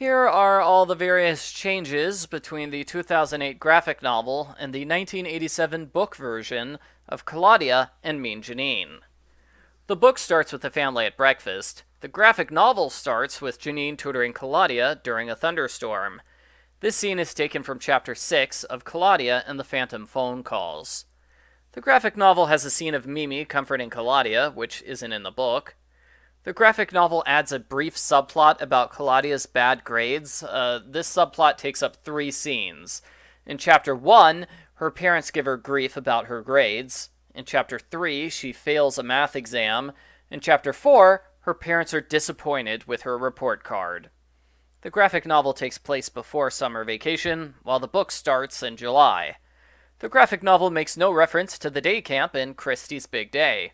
Here are all the various changes between the 2008 graphic novel and the 1987 book version of Claudia and Mean Janine. The book starts with the family at breakfast. The graphic novel starts with Janine tutoring Claudia during a thunderstorm. This scene is taken from Chapter 6 of Claudia and the Phantom Phone Calls. The graphic novel has a scene of Mimi comforting Claudia, which isn't in the book. The graphic novel adds a brief subplot about Claudia's bad grades. This subplot takes up 3 scenes. In Chapter 1, her parents give her grief about her grades. In Chapter 3, she fails a math exam. In Chapter 4, her parents are disappointed with her report card. The graphic novel takes place before summer vacation, while the book starts in July. The graphic novel makes no reference to the day camp in Christie's Big Day.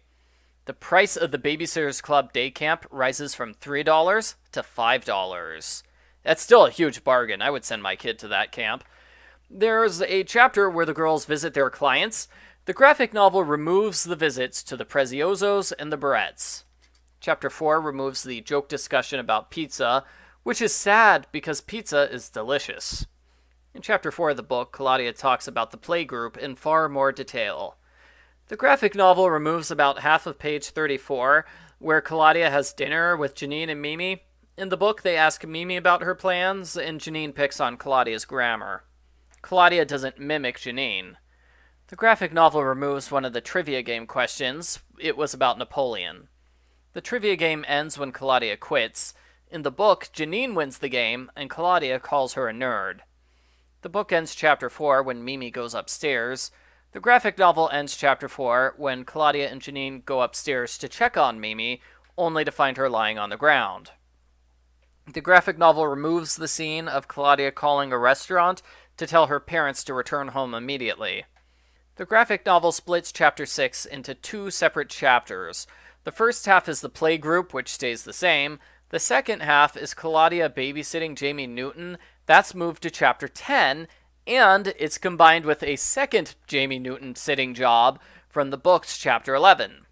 The price of the Babysitters Club day camp rises from $3 to $5. That's still a huge bargain. I would send my kid to that camp. There's a chapter where the girls visit their clients. The graphic novel removes the visits to the Preziozos and the Barretts. Chapter 4 removes the joke discussion about pizza, which is sad because pizza is delicious. In Chapter 4 of the book, Claudia talks about the playgroup in far more detail. The graphic novel removes about half of page 34, where Claudia has dinner with Janine and Mimi. In the book, they ask Mimi about her plans, and Janine picks on Claudia's grammar. Claudia doesn't mimic Janine. The graphic novel removes one of the trivia game questions. It was about Napoleon. The trivia game ends when Claudia quits. In the book, Janine wins the game, and Claudia calls her a nerd. The book ends Chapter 4 when Mimi goes upstairs. The graphic novel ends Chapter 4 when Claudia and Janine go upstairs to check on Mimi, only to find her lying on the ground. The graphic novel removes the scene of Claudia calling a restaurant to tell her parents to return home immediately. The graphic novel splits Chapter 6 into 2 separate chapters. The first half is the playgroup, which stays the same. The second half is Claudia babysitting Jamie Newton. That's moved to Chapter 10, and it's combined with a second Jamie Newton sitting job from the book's Chapter 11.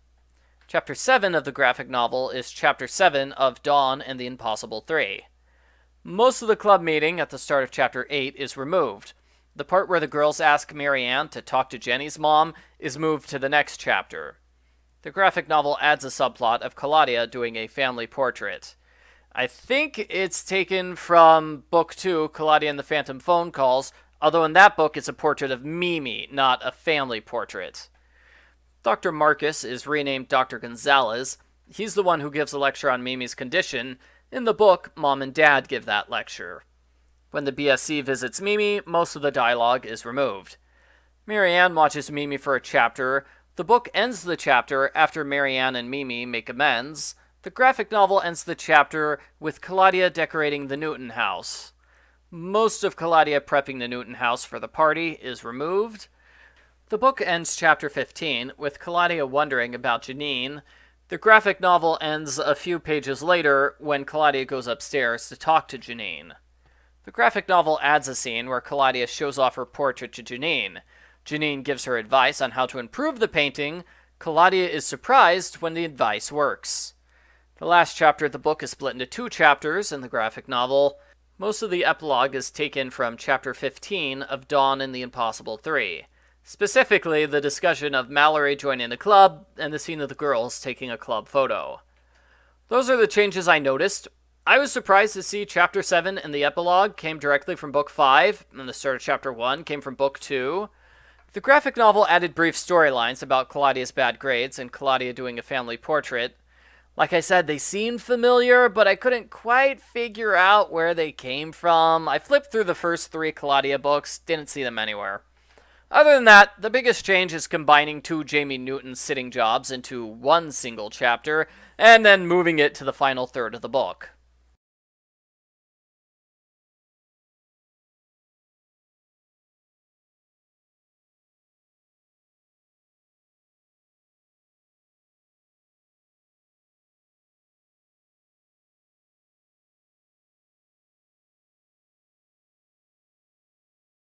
Chapter 7 of the graphic novel is Chapter 7 of Dawn and the Impossible 3. Most of the club meeting at the start of Chapter 8 is removed. The part where the girls ask Marianne to talk to Jenny's mom is moved to the next chapter. The graphic novel adds a subplot of Claudia doing a family portrait. I think it's taken from Book 2, Claudia and the Phantom Phone Calls, although in that book it's a portrait of Mimi, not a family portrait. Dr. Marcus is renamed Dr. Gonzalez. He's the one who gives a lecture on Mimi's condition. In the book, Mom and Dad give that lecture. When the BSC visits Mimi, most of the dialogue is removed. Marianne watches Mimi for a chapter. The book ends the chapter after Marianne and Mimi make amends. The graphic novel ends the chapter with Claudia decorating the Newton house. Most of Claudia prepping the Newton house for the party is removed. The book ends Chapter 15 with Claudia wondering about Janine. The graphic novel ends a few pages later when Claudia goes upstairs to talk to Janine. The graphic novel adds a scene where Claudia shows off her portrait to Janine. Janine gives her advice on how to improve the painting. Claudia is surprised when the advice works. The last chapter of the book is split into 2 chapters in the graphic novel. Most of the epilogue is taken from Chapter 15 of Dawn and the Impossible 3. Specifically, the discussion of Mallory joining the club and the scene of the girls taking a club photo. Those are the changes I noticed. I was surprised to see Chapter 7 and the epilogue came directly from Book 5, and the start of Chapter 1 came from Book 2. The graphic novel added brief storylines about Claudia's bad grades and Claudia doing a family portrait. Like I said, they seemed familiar, but I couldn't quite figure out where they came from. I flipped through the first 3 Claudia books, didn't see them anywhere. Other than that, the biggest change is combining 2 Jamie Newton sitting jobs into 1 single chapter, and then moving it to the final third of the book.